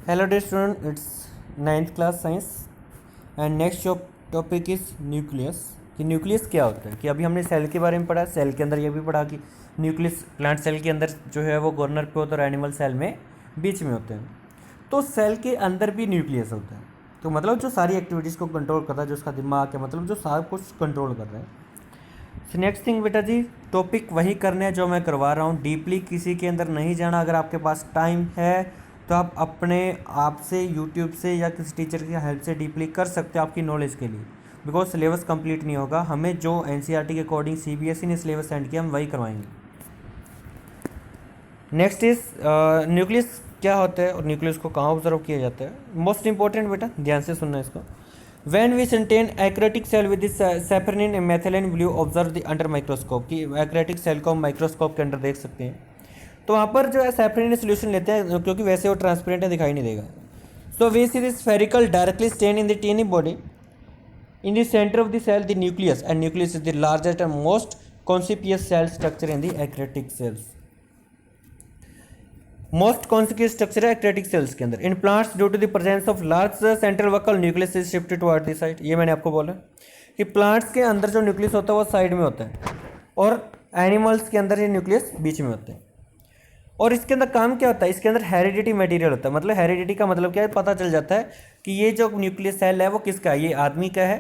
Hello dear student, it's ninth class science and next topic is nucleus. कि nucleus क्या होता है, कि अभी हमने सेल के बारे में पढ़ा, सेल के अंदर ये भी पढ़ा कि न्यूक्लियस प्लांट सेल के अंदर जो है वो कॉर्नर पे होता है और एनिमल सेल में बीच में होते हैं। तो सेल के अंदर भी न्यूक्लियस होता है, तो मतलब जो सारी एक्टिविटीज़ को कंट्रोल करता है, जो उसका दिमाग है, मतलब जो सारा कुछ कंट्रोल कर रहा है। सो नेक्स्ट थिंग बेटा जी, टॉपिक वही करने हैं जो मैं करवा रहा हूँ, डीपली किसी के अंदर नहीं जाना। अगर आपके पास टाइम है तो आप अपने आप से यूट्यूब से या किसी टीचर की हेल्प से डीपली कर सकते हो आपकी नॉलेज के लिए, बिकॉज सिलेबस कंप्लीट नहीं होगा। हमें जो एनसीईआरटी के अकॉर्डिंग सीबीएसई ने सिलेबस सेंड किया हम वही करवाएंगे। नेक्स्ट इज न्यूक्लियस क्या होता है और न्यूक्लियस को कहाँ ऑब्जर्व किया जाता है। मोस्ट इंपॉर्टेंट बेटा ध्यान से सुनना इसको। When we contain eukaryotic cell with this saponin and methylene will observe the under microscope, कि eukaryotic cell को हम माइक्रोस्कोप के अंदर देख सकते हैं। तो वहाँ पर जो है सैपरिन सोल्यूशन लेते हैं, क्योंकि वैसे वो ट्रांसपेरेंट है, दिखाई नहीं देगा। So we see this spherical directly stain in the tiny body in the centre of the cell the nucleus, and nucleus is the largest and most conspicuous cell structure in the eukaryotic cells. Most conspicuous structure है eukaryotic cells के अंदर। In plants due to the presence of large central vacuole nucleus is shifted toward the side. ये मैंने आपको बोला कि plants के अंदर जो न्यूक्लियस होता है वो साइड में होता है, और एनिमल्स के अंदर ये न्यूक्लियस बीच में होता है। और इसके अंदर काम क्या होता है, इसके अंदर हेरिडिटी मटेरियल होता है। मतलब हेरिडिटी का मतलब क्या है, पता चल जाता है कि ये जो न्यूक्लियस सेल है वो किसका है, ये आदमी का है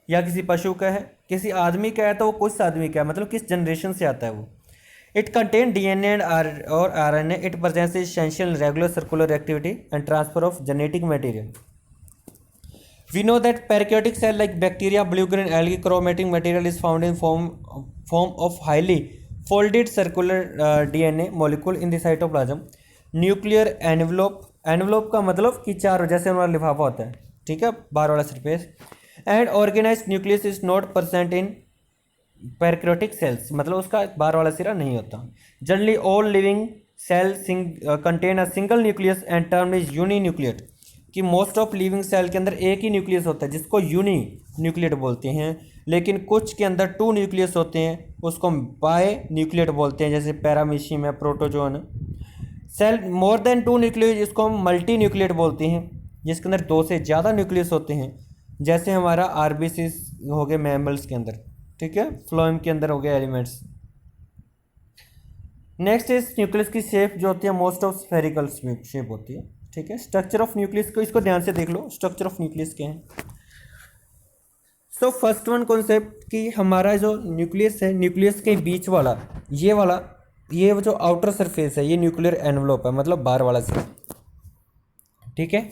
या किसी पशु का है। किसी आदमी का है तो वो किस आदमी का है, मतलब किस जनरेशन से आता है वो। It contains DNA or RNA. It possesses essential regular circular activity and transfer of genetic material. We know that prokaryotic cell like bacteria, blue-green algae, chromatic material is found in form of highly folded circular DNA molecule in the cytoplasm. Nuclear envelope का मतलब कि चार जैसे हमारा लिफाफा होता है, ठीक है, बाहर वाला surface. And organized nucleus is not present in prokaryotic cells, मतलब उसका बाहर वाला सिरा नहीं होता। Generally all living cell contain a single nucleus and term is uninucleate, कि मोस्ट ऑफ लिविंग सेल के अंदर एक ही न्यूक्लियस होता है जिसको यूनी न्यूक्लियट बोलते हैं। लेकिन कुछ के अंदर टू न्यूक्लियस होते हैं, उसको बाय न्यूक्लियट बोलते हैं, जैसे पैरामीशियम है, protozoan. Cell more than two nucleus जिसको हम मल्टी न्यूक्लियट बोलते हैं, जिसके अंदर दो से ज़्यादा न्यूक्लियस होते हैं, जैसे हमारा आरबीसी हो गए मैमल्स के अंदर, ठीक है, फ्लोएम के अंदर हो गए एलिमेंट्स। नेक्स्ट इज न्यूक्लियस की शेप जो होती है मोस्ट ऑफ स्फेरिकल शेप होती है, ठीक है। स्ट्रक्चर ऑफ न्यूक्लियस को इसको ध्यान से देख लो, स्ट्रक्चर ऑफ न्यूक्लियस क्या है। सो फर्स्ट वन कॉन्सेप्ट कि हमारा जो न्यूक्लियस है, न्यूक्लियस के बीच वाला ये जो आउटर सरफेस है, ये न्यूक्लियर एनवलप है, मतलब बाहर वाला सिरा, ठीक है।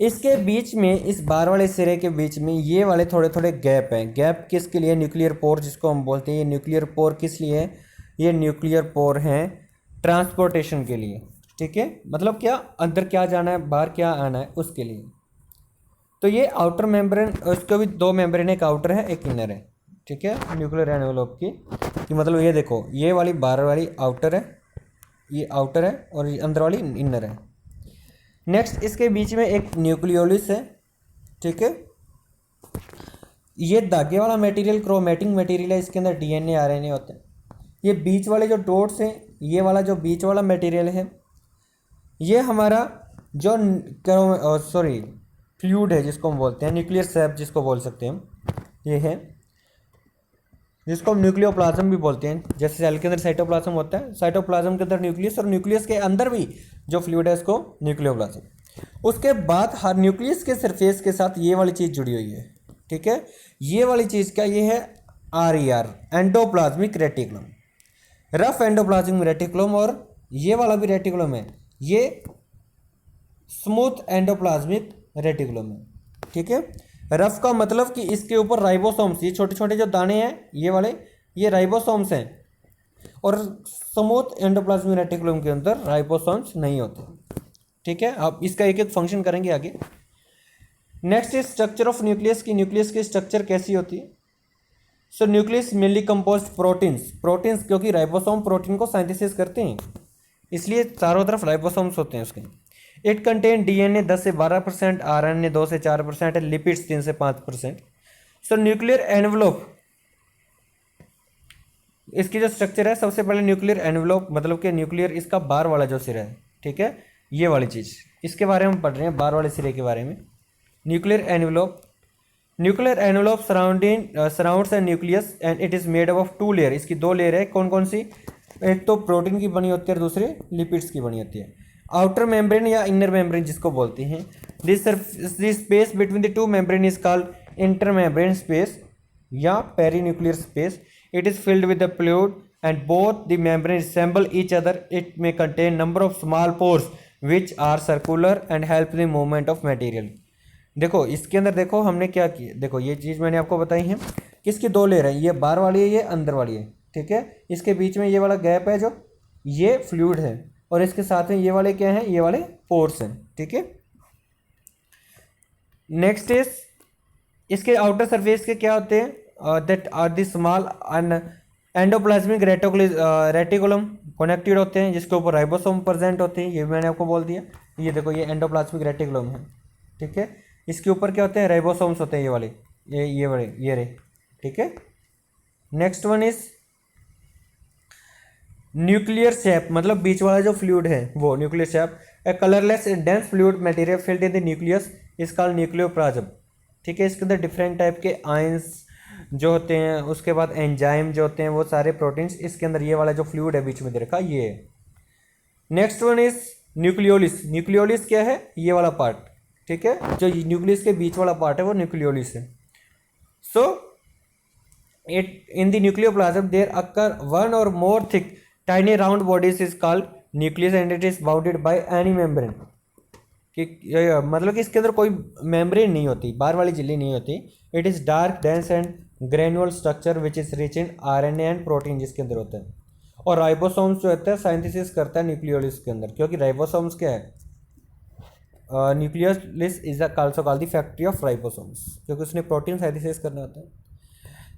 इसके बीच में, इस बाहर वाले सिरे के बीच में ये वाले थोड़े थोड़े गैप हैं। गैप किसके लिए, न्यूक्लियर पोर जिसको हम बोलते हैं। ये न्यूक्लियर पोर किस लिए है, ये न्यूक्लियर पोर हैं ट्रांसपोर्टेशन के लिए, ठीक है। मतलब क्या, अंदर क्या जाना है, बाहर क्या आना है, उसके लिए। तो ये आउटर मेम्ब्रेन, उसको भी दो मेम्ब्रेन, एक आउटर है एक इनर है, ठीक है, न्यूक्लियर एनवलप की। कि मतलब ये देखो, ये वाली बाहर वाली आउटर है, ये आउटर है, और ये अंदर वाली इनर है। नेक्स्ट इसके बीच में एक न्यूक्लियोलिस है, ठीक है। ये धागे वाला मटेरियल क्रोमैटिक मटेरियल है, इसके अंदर डीएनए आरएनए होते हैं। ये बीच वाले जो डॉट्स हैं, ये वाला जो बीच वाला मटेरियल है, ये हमारा जो फ्लूइड है जिसको हम बोलते हैं, न्यूक्लियर सैप जिसको बोल सकते हैं हम, ये है जिसको हम न्यूक्लियोप्लाज्म भी बोलते हैं। जैसे सेल के अंदर साइटोप्लाज्म होता है, साइटोप्लाज्म के अंदर न्यूक्लियस, और न्यूक्लियस के अंदर भी जो फ्लूइड है इसको न्यूक्लियोप्लाज्म। उसके बाद हर न्यूक्लियस के सरफेस के साथ ये वाली चीज़ जुड़ी हुई है, ठीक है। ये वाली चीज़ क्या, ये है RER, endoplasmic reticulum, rough endoplasmic reticulum, और ये वाला भी रेटिकुलम है, ये स्मूथ एंडोप्लाज्मिक रेटिकुलम है, ठीक है। रफ का मतलब कि इसके ऊपर राइबोसोम्स, ये छोटे छोटे जो दाने हैं ये वाले, ये राइबोसोम्स हैं, और स्मूथ एंडोप्लाज्मिक रेटिकुलम के अंदर राइबोसोम्स नहीं होते, ठीक है। अब इसका एक एक फंक्शन करेंगे आगे। Next is structure of nucleus की न्यूक्लियस की स्ट्रक्चर कैसी होती है। सो न्यूक्लियस मेनली कंपोज्ड प्रोटीन्स, क्योंकि राइबोसोम प्रोटीन को सिंथेसिस करते हैं, इसलिए चारों तरफ राइबोसोम्स होते हैं उसके। इट कंटेन डीएनए 10 से 12%, आरएनए 2 से 4%, लिपिड्स 3 से 5%। सो न्यूक्लियर एनवलप, इसकी जो स्ट्रक्चर है, सबसे पहले न्यूक्लियर एनवलप मतलब कि न्यूक्लियर इसका बाहर वाला जो सिरा है, ठीक है, ये वाली चीज़, इसके बारे में पढ़ रहे हैं, बाहर वाले सिरे के बारे में। Nuclear envelope, nuclear envelope surrounds and nucleus and it is made up of 2 layer. इसकी 2 लेयर है, कौन कौन सी? एक तो प्रोटीन की बनी होती है और दूसरी लिपिड्स की बनी होती है। आउटर मेम्ब्रेन या इनर मेम्ब्रेन जिसको बोलते हैं, this space between the 2 membrane is called inter membrane space या perinuclear space. It is filled with the fluid and both the membrane resemble each other. It में contain number of small pores which are circular and help the movement of material. देखो इसके अंदर देखो हमने क्या किया, देखो ये चीज़ मैंने आपको बताई है, किसकी 2 लेयर है, ये बाहर वाली है, ये अंदर वाली है, ठीक है। इसके बीच में ये वाला गैप है जो, ये फ्लूइड है, और इसके साथ में ये वाले क्या हैं, ये वाले पोर्स हैं, ठीक है। नेक्स्ट इज इसके आउटर सरफेस के क्या होते हैं, that are the small endoplasmic reticulum connected होते हैं, जिसके ऊपर राइबोसोम प्रेजेंट होते हैं, ये भी मैंने आपको बोल दिया। ये देखो ये एंडोप्लाज्मिक रेटिकुलम है, ठीक है। इसके ऊपर क्या होते हैं, राइबोसोम्स होते हैं, ये वाले, ये वाले, ये रे, ठीक है। Next one is nuclear shape, मतलब बीच वाला जो फ्लूइड है वो nuclear shape. A colourless dense fluid material filled in the nucleus is called nucleoplasm, ठीक है। इसके अंदर डिफरेंट टाइप के आयंस जो होते हैं, उसके बाद एंजाइम जो होते हैं, वो सारे प्रोटीन्स इसके अंदर, ये वाला जो फ्लूइड है बीच में दे रखा ये है। Next one is nucleolus. Nucleolus क्या है, ये वाला पार्ट, ठीक है, जो न्यूक्लियस के बीच वाला पार्ट है वो न्यूक्लियोलिस है। So it in the nucleoplasm there occur one or more thick tiny round bodies is called nucleus and it is bounded by any membrane. मतलब कि इसके अंदर कोई मेम्ब्रेन नहीं होती, बाहर वाली झिल्ली नहीं होती। It is dark dense and granule structure which is rich in RNA and protein, जिसके अंदर होता है। और राइबोसोम्स जो होता है साइंथिसिस करता है न्यूक्लियोलिस के अंदर, क्योंकि राइबोसोम्स क्या है, nucleolus is also called the factory of ribosomes, क्योंकि उसने प्रोटीन साइंथिसिस करना होता है।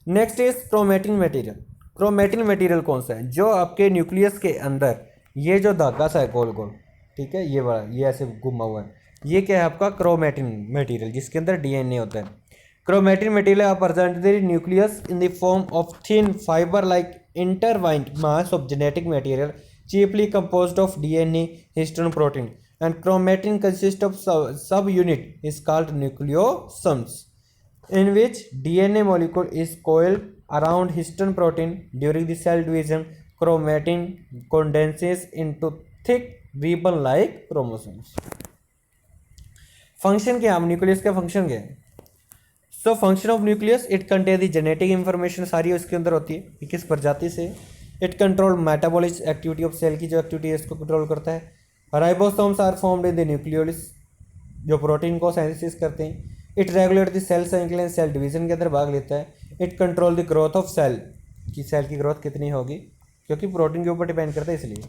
Next is chromatin material. Chromatin material कौन सा है, जो आपके न्यूक्लियस के अंदर ये जो धागा सा है गोल गोल, ठीक है, ये वाला, ये ऐसे घुमा हुआ है, ये क्या है आपका क्रोमेटिन मटेरियल, जिसके अंदर डीएनए होता है। Chromatin material are present in the nucleus in the form of thin fibre like intertwined mass of genetic material chiefly composed of DNA, histone, protein, and chromatin consists of subunit is called nucleosomes, in which DNA molecule is coiled around histone protein. During the cell division, chromatin condenses into thick ribbon like chromosomes. Function क्या है, nucleus का function क्या है? So function of nucleus, it contain the genetic information सारी उसके अंदर होती है कि किस प्रजाति से। It control metabolic activity of cell की जो एक्टिविटी है इसको कंट्रोल करता है। Ribosomes are formed in the nucleolus, जो प्रोटीन को सिंथेसिस करते हैं। It regulate the cell cycle and cell division के अंदर भाग लेता है। It control the growth of cell, कि सेल की ग्रोथ कितनी होगी, क्योंकि प्रोटीन के ऊपर डिपेंड करता है इसलिए।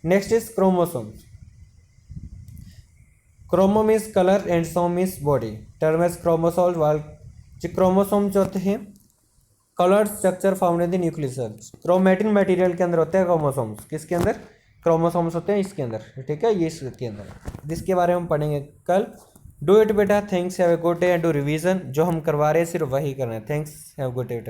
Next is chromosomes. Chromo means colour and soma means body, term as chromosome. वाल जो क्रोमोसोम जो होते हैं coloured structure found in the nucleus. Chromatin material के अंदर होते हैं क्रोमोसोम्स, किसके अंदर, क्रोमोसोम्स होते हैं इसके अंदर, ठीक है, ये इसके अंदर, जिसके बारे में हम पढ़ेंगे कल। डू इट बेटा, thanks, have a good day and do revision. जो हम करवा रहे हैं सिर्फ वही करना है। थैंक्स, हैव गुड डे बेटा।